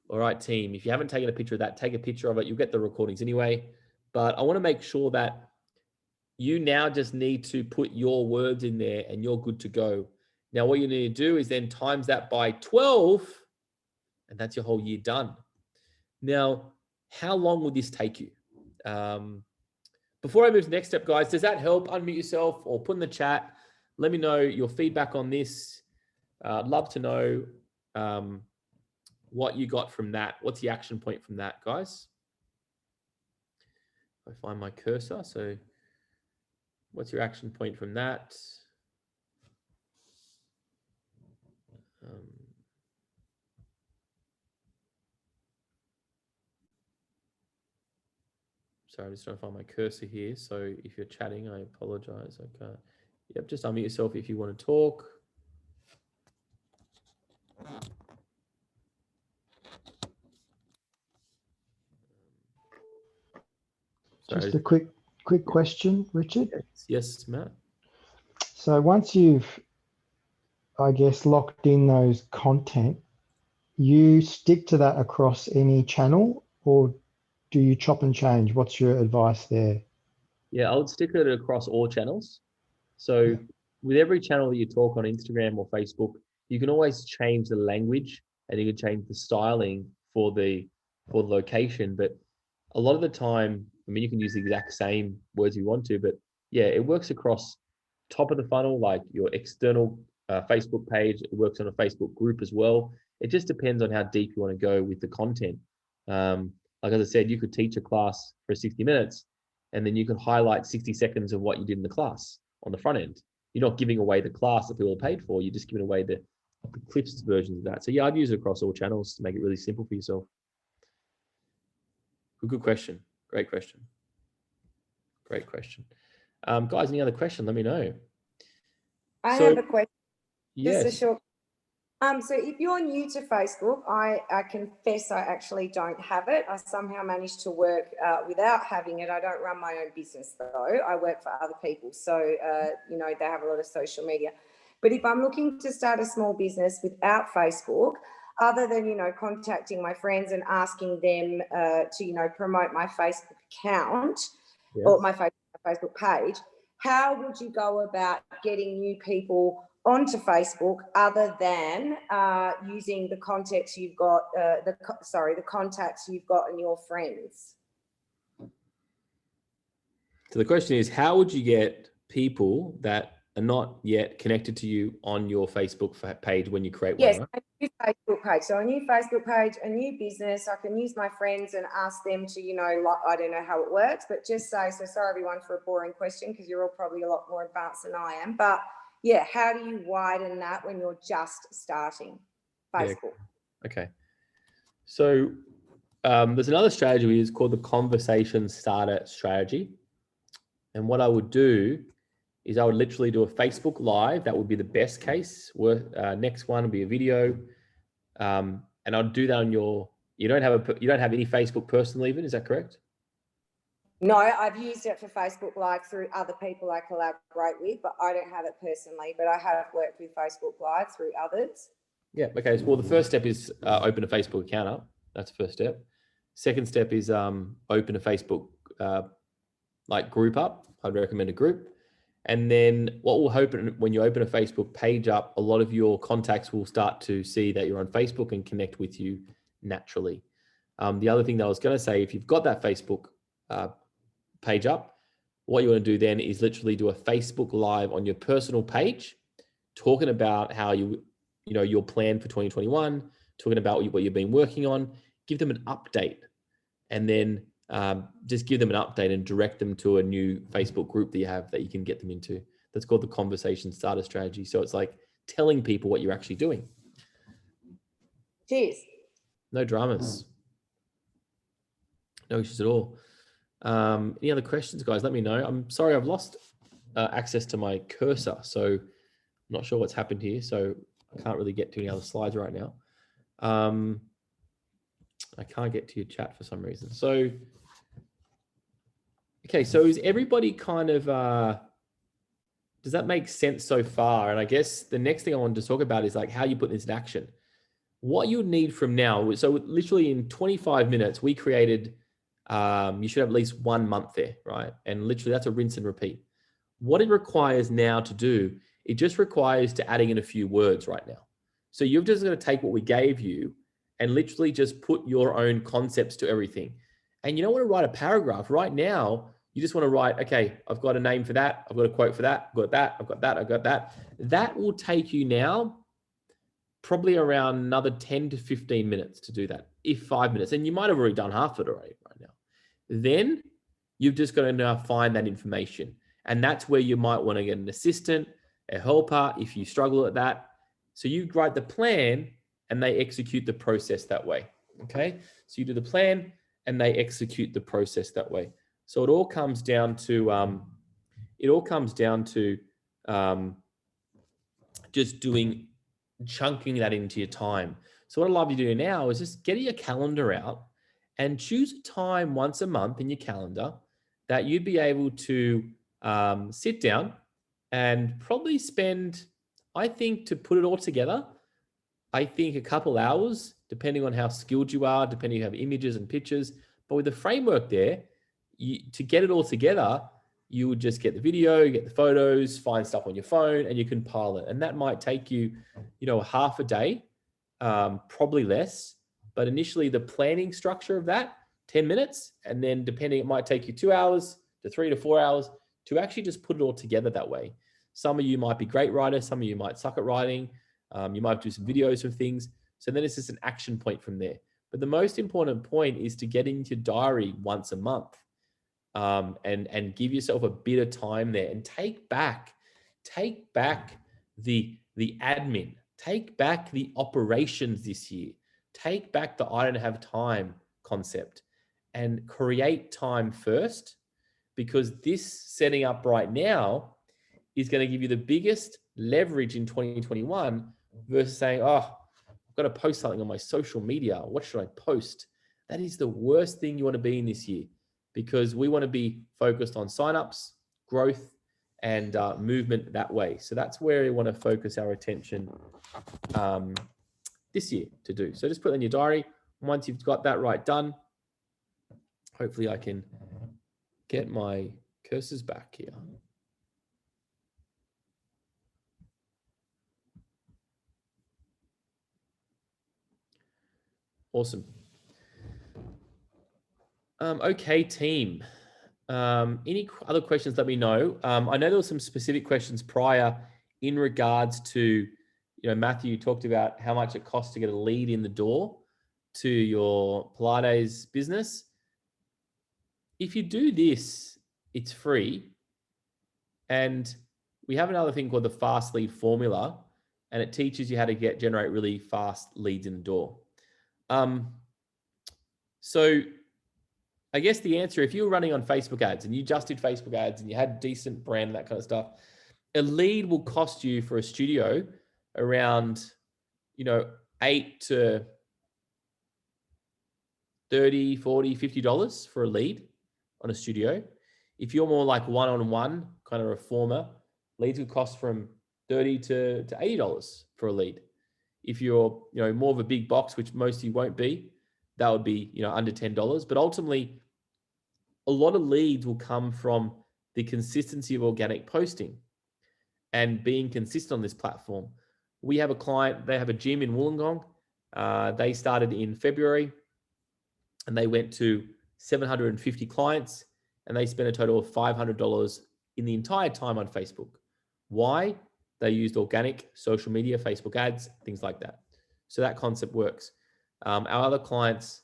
All right, team. If you haven't taken a picture of that, take a picture of it. You'll get the recordings anyway. But I want to make sure that you now just need to put your words in there and you're good to go. Now, what you need to do is then times that by 12, and that's your whole year done. Now, how long would this take you? Before I move to the next step, guys, does that help? Unmute yourself or put in the chat. Let me know your feedback on this. I'd love to know what you got from that. What's the action point from that, guys? I find my cursor. So what's your action point from that? Sorry, I'm just trying to find my cursor here. So if you're chatting, I apologize. I can't. Yep, just unmute yourself if you want to talk. So,
Just a quick question, Richard.
yes, Matt.
So once you've, I guess, locked in those content, you stick to that across any channel, or do you chop and change? What's your advice there?
Yeah, I would stick it across all channels. So with every channel that you talk on Instagram or Facebook, you can always change the language and you can change the styling for the location. But a lot of the time, I mean, you can use the exact same words you want to, but yeah, it works across top of the funnel, like your external Facebook page. It works on a Facebook group as well. It just depends on how deep you want to go with the content. Like as I said, you could teach a class for 60 minutes and then you can highlight 60 seconds of what you did in the class on the front end. You're not giving away the class that people paid for. You're just giving away the clips versions of that. So yeah, I'd use it across all channels to make it really simple for yourself. Good question. Great question. Great question. Guys, any other question? Let me know.
I have a question.
Yes.
Just a short. So if you're new to Facebook, I confess I actually don't have it. I somehow managed to work without having it. I don't run my own business though. I work for other people. So, you know, they have a lot of social media. But if I'm looking to start a small business without Facebook, other than, you know, contacting my friends and asking them to, you know, promote my Facebook account or my Facebook page, how would you go about getting new people onto Facebook other than using the contacts you've got, the contacts you've got in your friends?
So the question is, how would you get people that are not yet connected to you on your Facebook page when you create one?
Yes,
Right?
a new Facebook page. So a new Facebook page, a new business. I can use my friends and ask them to, you know, like, I don't know how it works, but just say, so sorry everyone for a boring question because you're all probably a lot more advanced than I am. But yeah, how do you widen that when you're just starting Facebook?
Yeah. Okay. So there's another strategy we use called the conversation starter strategy. And what I would do is I would literally do a Facebook Live. That would be the best case. Next one would be a video. And I'd do that on your, you don't have any Facebook personal even, is that correct?
No, I've used it for Facebook Live through other people I collaborate with, but I don't have it personally, but I have worked with Facebook Live through others.
Yeah, okay. Well, the first step is open a Facebook account up. That's the first step. Second step is open a Facebook like group up. I'd recommend a group. And then what will happen when you open a Facebook page up, a lot of your contacts will start to see that you're on Facebook and connect with you naturally. The other thing that I was going to say, if you've got that Facebook page up, what you want to do then is literally do a Facebook Live on your personal page, talking about how your plan for 2021, talking about what you've been working on, give them an update, and then just give them an update and direct them to a new Facebook group that you have that you can get them into. That's called the conversation starter strategy. So it's like telling people what you're actually doing.
Cheers.
No dramas. No issues at all. Any other questions, guys? Let me know. I'm sorry, I've lost access to my cursor, so I'm not sure what's happened here. So I can't really get to any other slides right now. I can't get to your chat for some reason. So, okay, so is everybody kind of, does that make sense so far? And I guess the next thing I wanted to talk about is like how you put this in action. What you need from now, so literally in 25 minutes, we created, you should have at least 1 month there, right? And literally that's a rinse and repeat. What it requires now to do, it just requires to adding in a few words right now. So you're just going to take what we gave you and literally just put your own concepts to everything. And you don't want to write a paragraph right now. You just want to write, okay, I've got a name for that. I've got a quote for that. I've got that. I've got that. I've got that. That will take you now probably around another 10 to 15 minutes to do that, if 5 minutes. And you might have already done half of it already right now. Then you've just got to now find that information. And that's where you might want to get an assistant, a helper, if you struggle at that. So you write the plan and they execute the process that way. Okay. So you do the plan and they execute the process that way. So it all comes down to, just chunking that into your time. So what I'd love you to do now is just get your calendar out and choose a time once a month in your calendar that you'd be able to sit down and probably spend, I think, to put it all together, I think a couple hours, depending on how skilled you are, depending on you have images and pictures. But with the framework there, to get it all together, you would just get the video, get the photos, find stuff on your phone, and you compile it. And that might take you, half a day, probably less. But initially, the planning structure of that, 10 minutes, and then depending, it might take you 2 hours to 3 to 4 hours to actually just put it all together that way. Some of you might be great writers, some of you might suck at writing, you might do some videos of things. So then it's just an action point from there. But the most important point is to get into your diary once a month, and give yourself a bit of time there, and take back the admin, take back the operations this year, take back the I don't have time concept, and create time first, because this setting up right now is going to give you the biggest leverage in 2021 versus saying, oh, I've got to post something on my social media. What should I post? That is the worst thing you want to be in this year, because we want to be focused on signups, growth, and movement that way. So that's where we want to focus our attention this year to do. So just put it in your diary. Once you've got that right done, hopefully I can get my cursors back here. Awesome. Okay, team. Any other questions, let me know. I know there were some specific questions prior in regards to, Matthew talked about how much it costs to get a lead in the door to your Pilates business. If you do this, it's free. And we have another thing called the fast lead formula, and it teaches you how to generate really fast leads in the door. So I guess the answer, if you were running on Facebook ads and you just did Facebook ads and you had decent brand and that kind of stuff, a lead will cost you for a studio around, $8 to $30, $40, $50 for a lead on a studio. If you're more like one-on-one kind of reformer, leads would cost from $30 to $80 for a lead. If you're, more of a big box, which most of you won't be, that would be, under $10. But ultimately, a lot of leads will come from the consistency of organic posting and being consistent on this platform. We have a client, they have a gym in Wollongong. They started in February and they went to 750 clients and they spent a total of $500 in the entire time on Facebook. Why? They used organic social media, Facebook ads, things like that. So that concept works. Our other clients,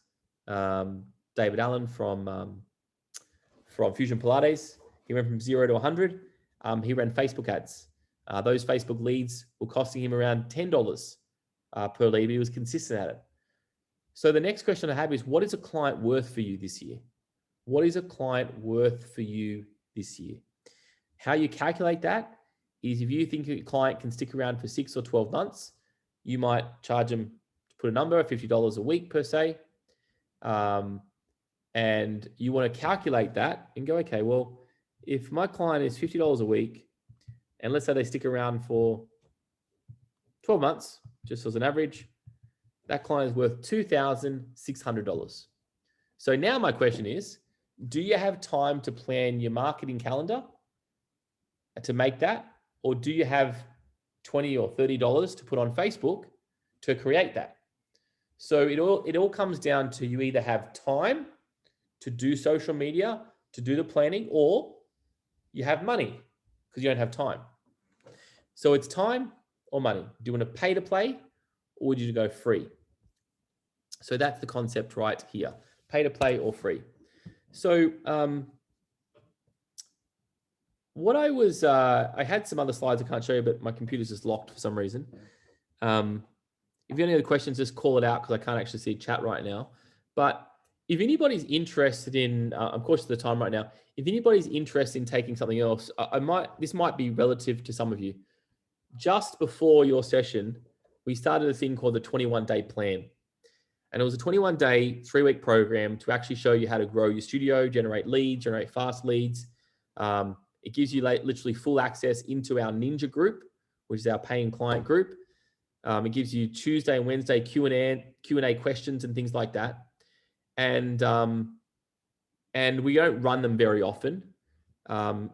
David Allen from Fusion Pilates, he went from 0 to 100. He ran Facebook ads. Those Facebook leads were costing him around $10 per lead, but he was consistent at it. So the next question I have is, what is a client worth for you this year? What is a client worth for you this year? How you calculate that is, if you think a client can stick around for 6 or 12 months, you might charge them, to put a number, $50 a week per se. And you want to calculate that and go, okay, well, if my client is $50 a week, and let's say they stick around for 12 months, just as an average, that client is worth $2,600. So now my question is, do you have time to plan your marketing calendar to make that? Or do you have $20 or $30 to put on Facebook to create that? So it all comes down to, you either have time to do social media, to do the planning, or you have money because you don't have time. So it's time or money. Do you want to pay to play, or would you go free? So that's the concept right here, pay to play or free. So what I had some other slides I can't show you, but my computer's just locked for some reason. If you have any other questions, just call it out because I can't actually see chat right now. But if anybody's interested in, I'm cautious of the time right now. If anybody's interested in taking something else, this might be relative to some of you. Just before your session, we started a thing called the 21-day plan. And it was a 21-day, 3-week program to actually show you how to grow your studio, generate leads, generate fast leads. It gives you literally full access into our Ninja group, which is our paying client group. It gives you Tuesday and Wednesday Q&A questions and things like that. And we don't run them very often.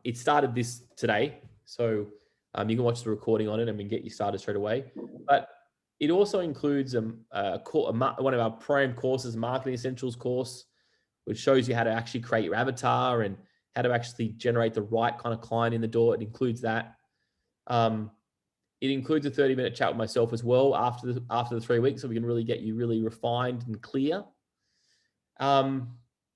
It started this today, so you can watch the recording on it and we can get you started straight away. But it also includes one of our Prime courses, Marketing Essentials course, which shows you how to actually create your avatar and how to actually generate the right kind of client in the door. It includes that. It includes a 30-minute chat with myself as well after the 3 weeks, so we can really get you really refined and clear. And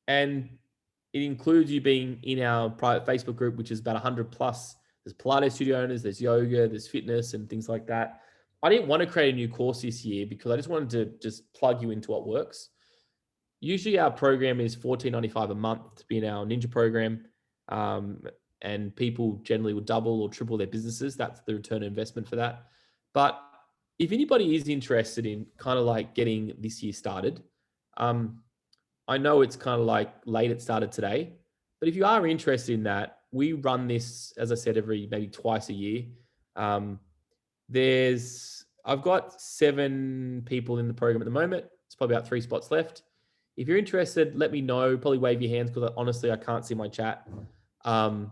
it includes you being in our private Facebook group, which is about 100 plus. There's Pilates studio owners, there's yoga, there's fitness and things like that. I didn't want to create a new course this year because I just wanted to just plug you into what works. Usually our program is $14.95 a month to be in our Ninja program. And people generally will double or triple their businesses. That's the return on investment for that. But if anybody is interested in kind of like getting this year started, I know it's kind of like late, it started today, but if you are interested in that, we run this, as I said, maybe twice a year. I've got 7 people in the program at the moment. It's probably about 3 spots left. If you're interested, let me know. Probably wave your hands because honestly, I can't see my chat. And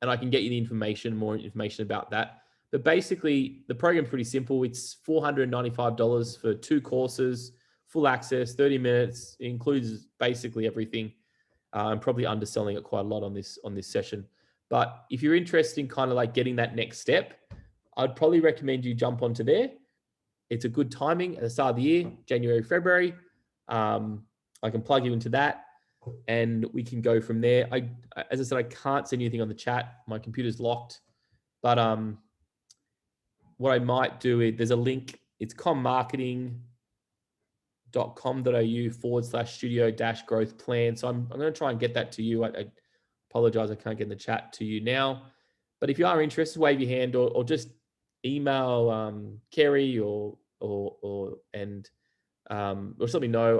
I can get you the more information about that. But basically, the program's pretty simple. It's $495 for 2 courses, full access, 30 minutes. It includes basically everything. I'm probably underselling it quite a lot on this session. But if you're interested in kind of like getting that next step, I'd probably recommend you jump onto there. It's a good timing at the start of the year, January, February. I can plug you into that and we can go from there. As I said, I can't see anything on the chat. My computer's locked. But what I might do is there's a link. It's commarketing.com.au/studio-growth plan. So I'm going to try and get that to you. I apologize. I can't get in the chat to you now. But if you are interested, wave your hand or just email Kerry or just let me know.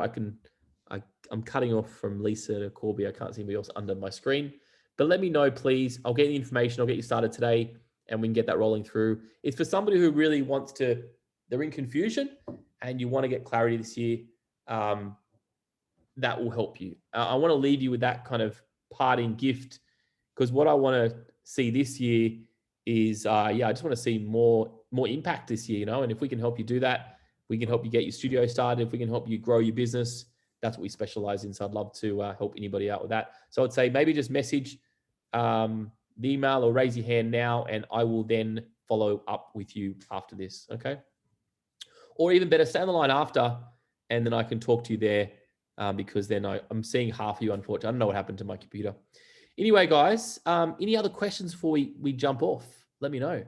I'm cutting off from Lisa to Corby. I can't see anybody else under my screen. But let me know, please. I'll get the information. I'll get you started today and we can get that rolling through. It's for somebody who really wants to, they're in confusion and you want to get clarity this year. That will help you. I want to leave you with that kind of parting gift because what I want to see this year is, I just want to see more impact this year, and if we can help you do that, we can help you get your studio started. If we can help you grow your business, that's what we specialize in. So I'd love to help anybody out with that. So I'd say maybe just message the email or raise your hand now, and I will then follow up with you after this. Okay. Or even better, stay on the line after, and then I can talk to you there because then I'm seeing half of you, unfortunately. I don't know what happened to my computer. Anyway, guys, any other questions before we jump off? Let me know.